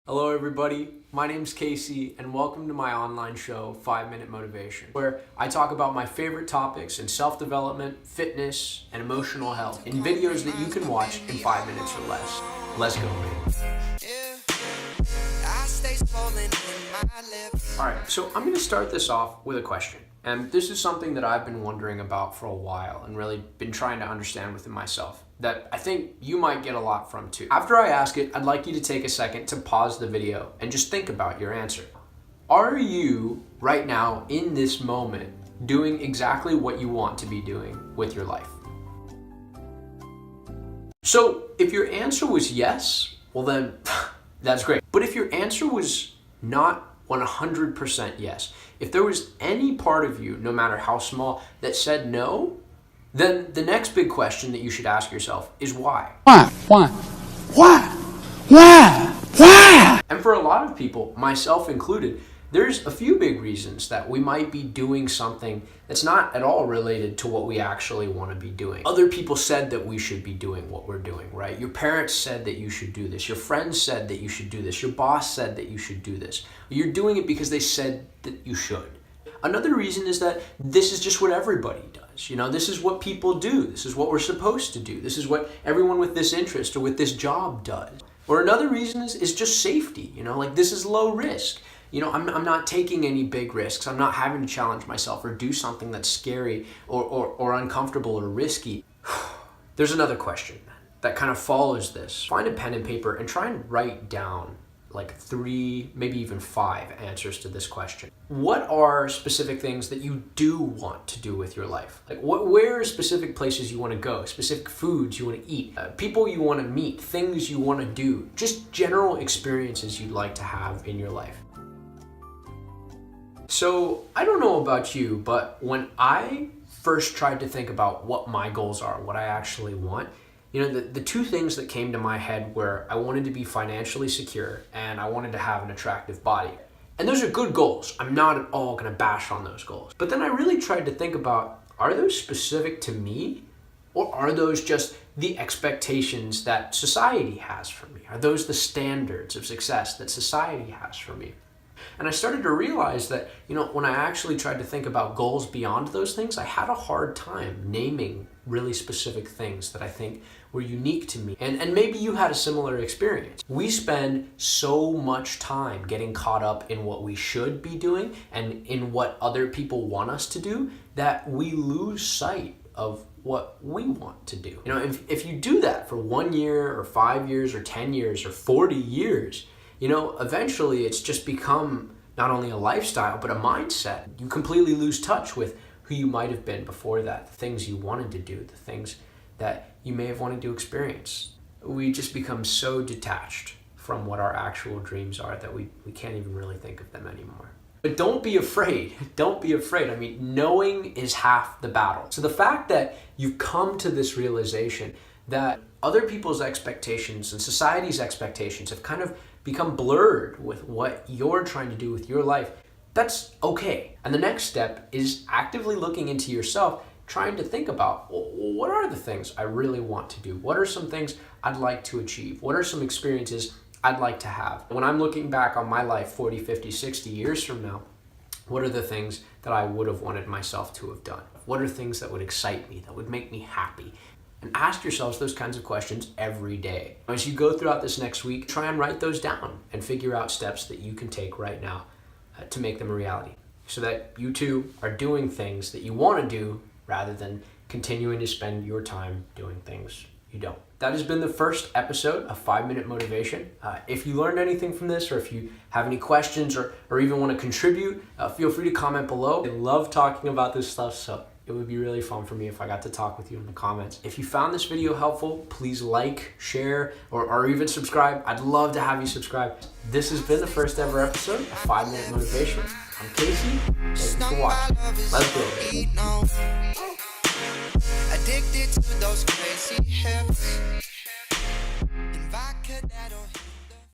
Hello everybody, my name's Casey and welcome to my online show 5 Minute Motivation, where I talk about my favorite topics in self-development, fitness, and emotional health in videos that you can watch in 5 minutes or less. Let's go, baby. Alright, so I'm going to start this off with a question. And this is something that I've been wondering about for a while and really been trying to understand within myself that I think you might get a lot from too. After I ask it, I'd like you to take a second to pause the video and just think about your answer. Are you right now in this moment doing exactly what you want to be doing with your life? So if your answer was yes, well then that's great. But if your answer was not 100% yes, if there was any part of you, no matter how small, that said no, then the next big question that you should ask yourself is why? Why? And for a lot of people, myself included, there's a few big reasons that we might be doing something that's not at all related to what we actually want to be doing. Other people said that we should be doing what we're doing, right? Your parents said that you should do this. Your friends said that you should do this. Your boss said that you should do this. You're doing it because they said that you should. Another reason is that this is just what everybody does. You know, this is what people do. This is what we're supposed to do. This is what everyone with this interest or with this job does. Or another reason is just safety. You know, like this is low risk. You know, I'm not taking any big risks. I'm not having to challenge myself or do something that's scary or uncomfortable or risky. There's another question that kind of follows this. Find a pen and paper and try and write down like 3, maybe even 5 answers to this question. What are specific things that you do want to do with your life? Like where are specific places you want to go, specific foods you want to eat, people you want to meet, things you want to do, just general experiences you'd like to have in your life. So I don't know about you, but when I first tried to think about what my goals are, what I actually want, you know, the 2 things that came to my head were I wanted to be financially secure and I wanted to have an attractive body. And those are good goals. I'm not at all going to bash on those goals. But then I really tried to think about, are those specific to me? Or are those just the expectations that society has for me? Are those the standards of success that society has for me? And I started to realize that, you know, when I actually tried to think about goals beyond those things, I had a hard time naming really specific things that I think were unique to me. And maybe you had a similar experience. We spend so much time getting caught up in what we should be doing and in what other people want us to do that we lose sight of what we want to do. You know, if you do that for 1 year or 5 years or 10 years or 40 years, you know, eventually it's just become not only a lifestyle, but a mindset. You completely lose touch with who you might have been before that, the things you wanted to do, the things that you may have wanted to experience. We just become so detached from what our actual dreams are that we can't even really think of them anymore. But don't be afraid. Don't be afraid. I mean, knowing is half the battle. So the fact that you've come to this realization that other people's expectations and society's expectations have kind of become blurred with what you're trying to do with your life, that's okay. And the next step is actively looking into yourself, trying to think about, well, what are the things I really want to do? What are some things I'd like to achieve? What are some experiences I'd like to have? When I'm looking back on my life 40, 50, 60 years from now, what are the things that I would have wanted myself to have done? What are things that would excite me, that would make me happy? And ask yourselves those kinds of questions every day. As you go throughout this next week, try and write those down and figure out steps that you can take right now to make them a reality so that you too are doing things that you want to do rather than continuing to spend your time doing things you don't. That has been the first episode of 5 Minute Motivation. If you learned anything from this, or if you have any questions or even want to contribute, feel free to comment below. I love talking about this stuff, so it would be really fun for me if I got to talk with you in the comments. If you found this video helpful, please like, share, or even subscribe. I'd love to have you subscribe. This has been the first ever episode of 5 Minute Motivation. I'm Casey. Thank you for watching. Let's go. Addicted to those crazy hips.